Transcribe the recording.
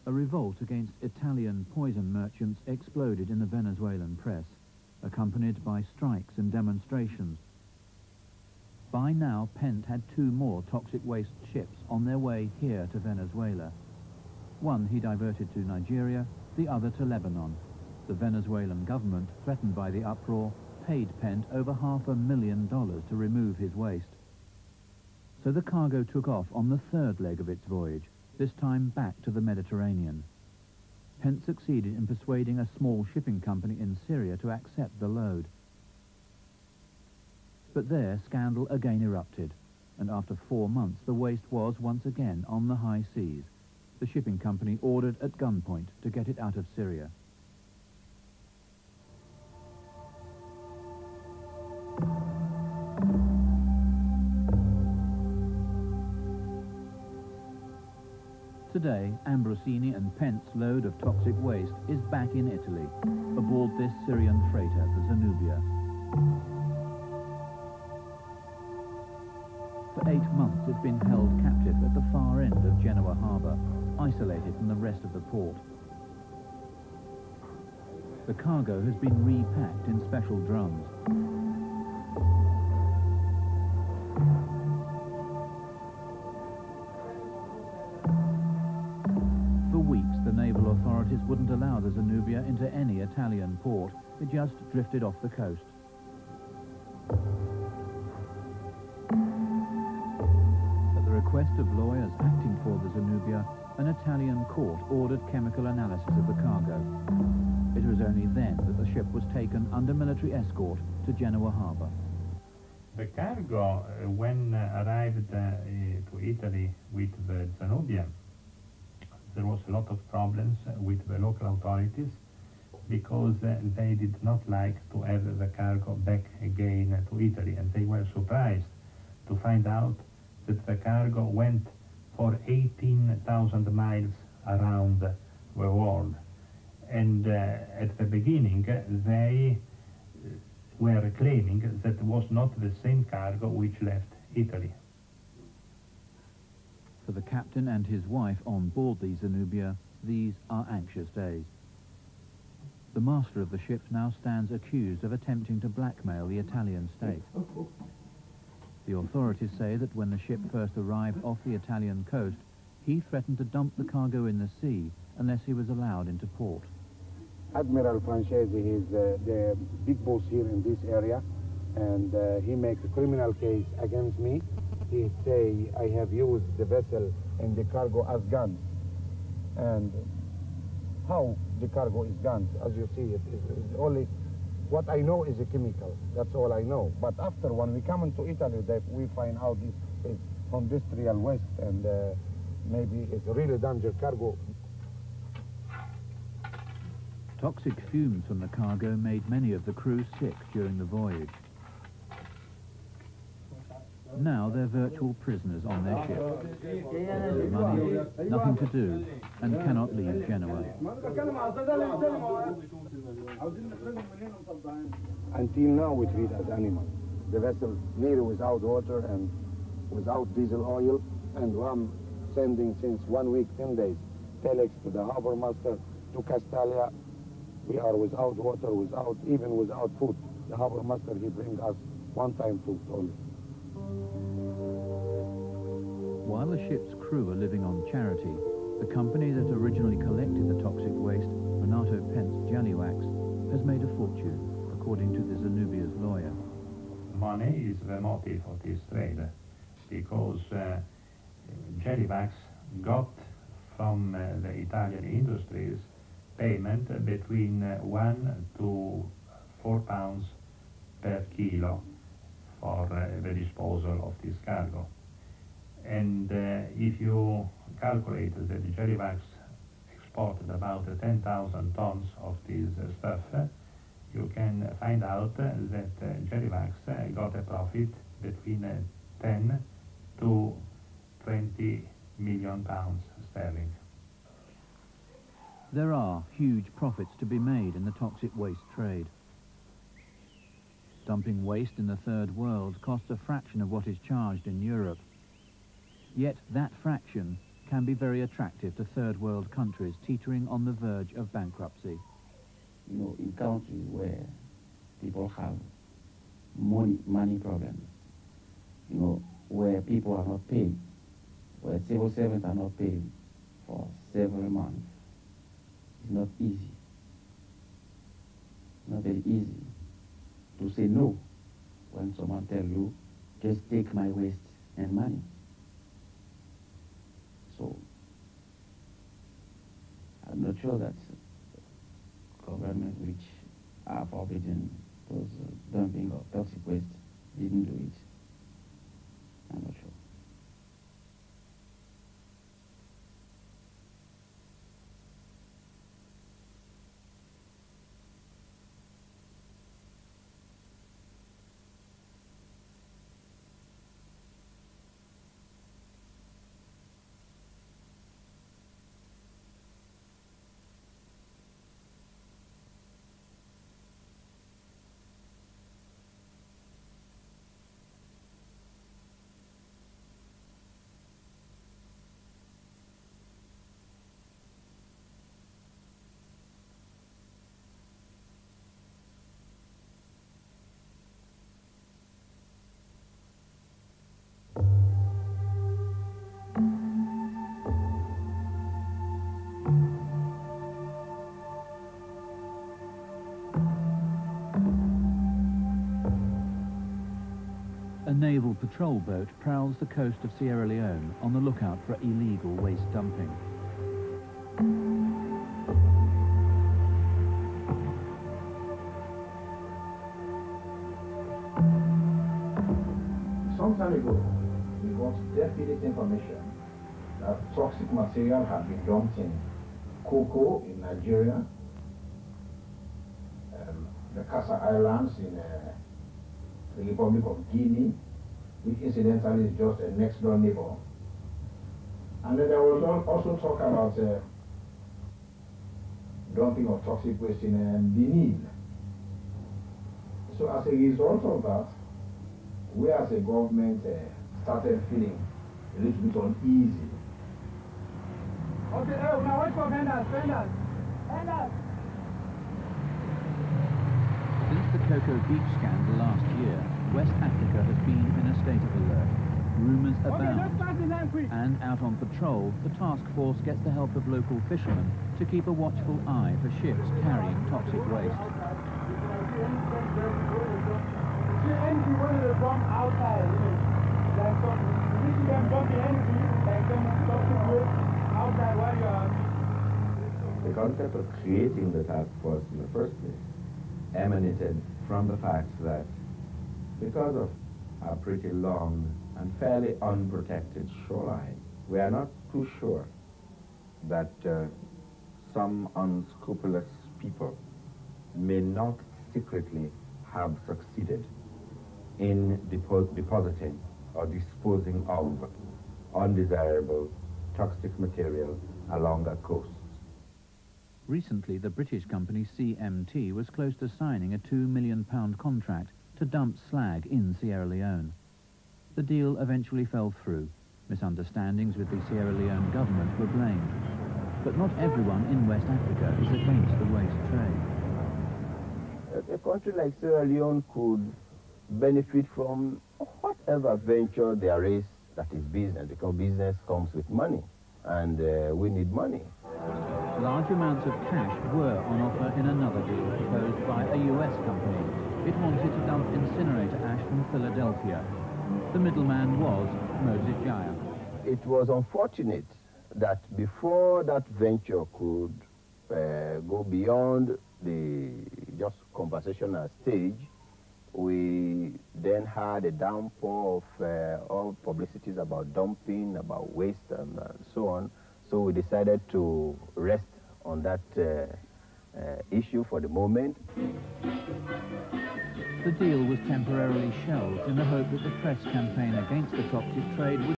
A revolt against Italian poison merchants exploded in the Venezuelan press, accompanied by strikes and demonstrations. By now, Pent had 2 more toxic waste ships on their way here to Venezuela. One he diverted to Nigeria, the other to Lebanon. The Venezuelan government, threatened by the uproar, paid Pent over $500,000 to remove his waste. So the cargo took off on the 3rd leg of its voyage, this time back to the Mediterranean. Pent succeeded in persuading a small shipping company in Syria to accept the load. But there, scandal again erupted, and after 4 months the waste was once again on the high seas. The shipping company ordered at gunpoint to get it out of Syria. Today, Ambrosini and Pent's load of toxic waste is back in Italy, aboard this Syrian freighter, the Zenubia. For 8 months it's been held captive at the far end of Genoa harbour, isolated from the rest of the port. The cargo has been repacked in special drums. For weeks, the naval authorities wouldn't allow the Zenubia into any Italian port. It just drifted off the coast. At the request of lawyers acting for the Zenubia, an Italian court ordered chemical analysis of the cargo. It was only then that the ship was taken under military escort to Genoa harbour. The cargo, when arrived to Italy with the Zenubia, there was a lot of problems with the local authorities because they did not like to have the cargo back again to Italy, and they were surprised to find out that the cargo went for 18,000 miles around the world. And at the beginning they were claiming that it was not the same cargo which left Italy. For the captain and his wife on board the Zenubia, these are anxious days. The master of the ship now stands accused of attempting to blackmail the Italian state. The authorities say that when the ship first arrived off the Italian coast, he threatened to dump the cargo in the sea unless he was allowed into port. Admiral Francesi is the big boss here in this area, and he makes a criminal case against me. He say I have used the vessel and the cargo as guns. And how the cargo is guns, as you see, it is only what I know is a chemical. That's all I know. But after, when we come into Italy, we find out this is industrial waste, and maybe it's a really dangerous cargo. Toxic fumes from the cargo made many of the crew sick during the voyage. Now they're virtual prisoners on their ship. There's money, nothing to do, and cannot leave Genoa. Until now we treat as animals. The vessel nearly without water and without diesel oil, and I'm sending since 1 week, 10 days, telex to the harbor master, to Castalia. We are without water, even without food. The harbor master, he brings us one-time food only. While the ship's crew are living on charity, the company that originally collected the toxic waste, Renato Pent's Jellywax, has made a fortune, according to the Zenubia's lawyer. Money is the motive of this trade, because Jellywax got from the Italian industries payment between 1 to 4 pounds per kilo for the disposal of this cargo. And if you calculate that the Jellywax exported about 10,000 tons of this stuff, you can find out that Jellywax got a profit between 10 to 20 million pounds sterling. There are huge profits to be made in the toxic waste trade. Dumping waste in the third world costs a fraction of what is charged in Europe. Yet that fraction can be very attractive to third world countries teetering on the verge of bankruptcy. You know, in countries where people have money problems, you know, where people are not paid, where civil servants are not paid for several months, it's not easy. It's not very easy to say no when someone tells you, just take my waste and money. So, I'm not sure that government which are forbidding those dumping of toxic waste didn't do it. I'm not sure. A naval patrol boat prowls the coast of Sierra Leone on the lookout for illegal waste dumping. Some time ago, we got definite information that toxic material had been dumped in cocoa in Nigeria, the Casa Islands in the Republic of Guinea, which incidentally is just a next door neighbor. And then there was also talk about dumping of toxic waste in Benin. So as a result of that, we as a government started feeling a little bit uneasy. Okay, now wait for vendors. Since the Cocoa Beach scandal last year, West Africa has been in a state of alert. Rumours abound, and out on patrol, the task force gets the help of local fishermen to keep a watchful eye for ships carrying toxic waste. The concept of creating the task force in the first place emanated from the fact that because of our pretty long and fairly unprotected shoreline, we are not too sure that some unscrupulous people may not secretly have succeeded in depositing or disposing of undesirable toxic material along our coasts. Recently, the British company CMT was close to signing a £2 million contract to dump slag in Sierra Leone. The deal eventually fell through. Misunderstandings with the Sierra Leone government were blamed. But not everyone in West Africa is against the waste trade. A country like Sierra Leone could benefit from whatever venture there is that is business, because business comes with money, and we need money. Large amounts of cash were on offer in another deal proposed by a US company. It wanted to dump incinerator ash from Philadelphia. The middleman was Moses Jaya. It was unfortunate that before that venture could go beyond the just conversational stage, we then had a downpour of all publicities about dumping, about waste, and so on. So we decided to rest on that issue for the moment. The deal was temporarily shelved in the hope that the press campaign against the toxic trade would